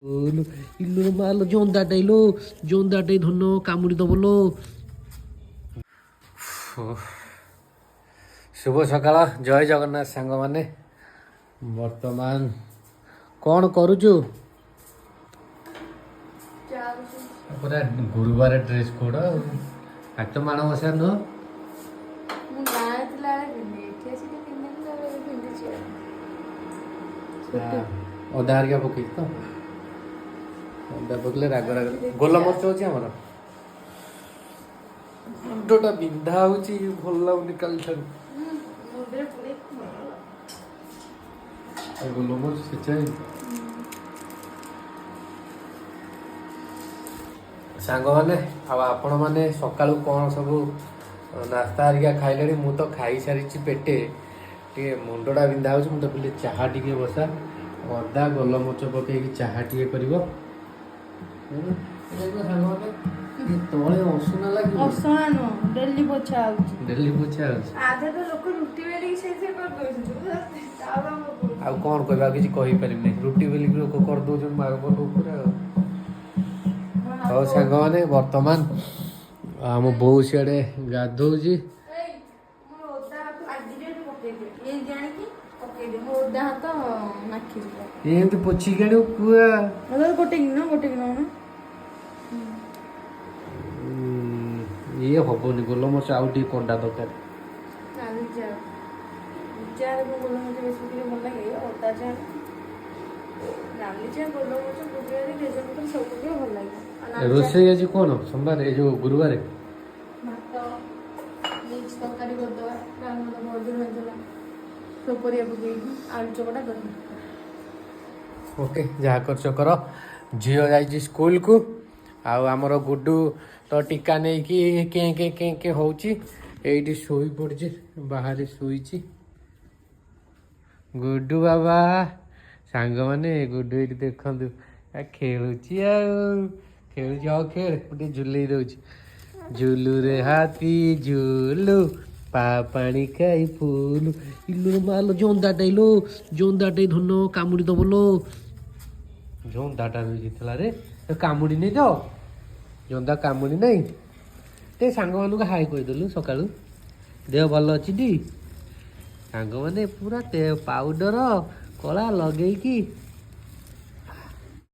ইল্লু মাল জোন্দাটাই লো জোন্দাটাই ধন্য কামুড়ি দব লো। শুভ সকাଳ ଜୟ ଜଗନ୍ନାଥ ସାଙ୍ଗମାନେ। ବର୍ତ୍ତମାନ କ'ଣ କରୁଛୁ? ପୁରା ଗୁରୁବାର ଡ୍ରେସ୍ କୋଡ଼ ହାତ ମାଣ ବସା ନୁହଁ। ଅଦା ହାରିକା ପକେଇଛି ତ, ଅଦା ପକେଇଲେ ରାଗ ରାଗ। ଗୋଲମରିଚ ଅଛି ଆମର। ମୁଣ୍ଡଟା ବିନ୍ଧା ହଉଛି, ଭଲ ଲାଗୁନି କାଲି ଠାରୁ। ଗୋଲମରିଚ ଛେଚା ସାଙ୍ଗମାନେ। ଆଉ ଆପଣମାନେ ସକାଳୁ କ'ଣ ସବୁ ନାସ୍ତା ହାରିକା ଖାଇଲେଣି? ମୁଁ ତ ଖାଇସାରିଛି ପେଟେ। ଟିକେ ମୁଣ୍ଡଟା ବିନ୍ଧା ହେଉଛି। ମୁଁ ତ କହିଲି ଚାହା ଟିକେ ବସା, ଅଦା ଗୋଲମରିଚ ପକେଇକି ଚାହା ଟିକେ କରିବ। ସାଙ୍ଗମାନେ ତଳେ ଅସନା ଲାଗିବ। ଅସନା ନୁହଁ, ଡେଲି ପୋଛା ହଉଛି। ଡେଲି ପୋଛା ହଉଛି। ଆଧେ ତ ଲୋକ ରୁଟି ବେଲିକି ସେଇଥିରେ କରିଦଉଛନ୍ତି। ଆଉ କ'ଣ କହିବା, ଆଉ କିଛି କହିପାରିବିନି। ରୁଟି ବେଲିକି ଲୋକ କରିଦଉଛନ୍ତି ମାଗବ ଉପରେ ଆଉ। ହଉ ସାଙ୍ଗମାନେ, ବର୍ତ୍ତମାନ ଆମ ବୋଉ ସିଆଡ଼େ ଗାଧଉଛି। ଏମିତି ପୋଛିକି ଆଣିବୁ ପୁରା ଗୋଟେ କିଲୋ ଇଏ ହବନି। ଗୋଲମରିଚ ଆଉ ଟିକେ କଣ୍ଡା ଦରକାର। ରୋଷେଇ ଆଜି କ'ଣ ସୋମବାର, ଏ ଯୋଉ ଗୁରୁବାର? ତରକାରୀ କରିଦବା, ପରିବା ପକେଇକି ଆଳୁ ଚକଟା କରିବି। ଓକେ, ଯାହା କରୁଛ କର। ଝିଅ ଯାଇଛି ସ୍କୁଲକୁ। ଆଉ ଆମର ଗୁଡୁ ତ ଟୀକା ନେଇକି କେଁ କେଁ କେଁ କେଁ ହେଉଛି। ଏଇଠି ଶୋଇ ପଡ଼ିଛି, ବାହାରେ ଶୋଇଛି। ଗୁଡୁ ବାବା ସାଙ୍ଗମାନେ, ଗୁଡୁ ଏଇଠି ଦେଖନ୍ତୁ ଖେଳୁଛି। ଆଉ ଖେଳୁଛି, ହଉ ଖେଳ। ମୁଁ ଟିକେ ଝୁଲେଇ ଦଉଛି। ଝୁଲୁରେ ହାତୀ ଝୁଲୁ, ପାଣି ଖାଇ ଫୁଲୁ। ଇଲୁ ମାଲ ଜୋନ୍ଦାଟାଇ ଲୋ ଜୋନ୍ଦାଟାଇ ଧନ କାମୁଡ଼ି ଦବ ଲୋ। ଜୋନ୍ଦାଟା ରହିଥିଲା ରେ, କାମୁଡ଼ି ନେଇ ତ। ଜୋନ୍ଦା କାମୁଡ଼ି ନାହିଁ। ତେ ସାଙ୍ଗମାନଙ୍କୁ ହାଇ କହିଦେଲୁ ସକାଳୁ। ଦେହ ଭଲ ଅଛି ଟି? ସାଙ୍ଗମାନେ ପୁରା ପାଉଡର କଳା ଲଗେଇକି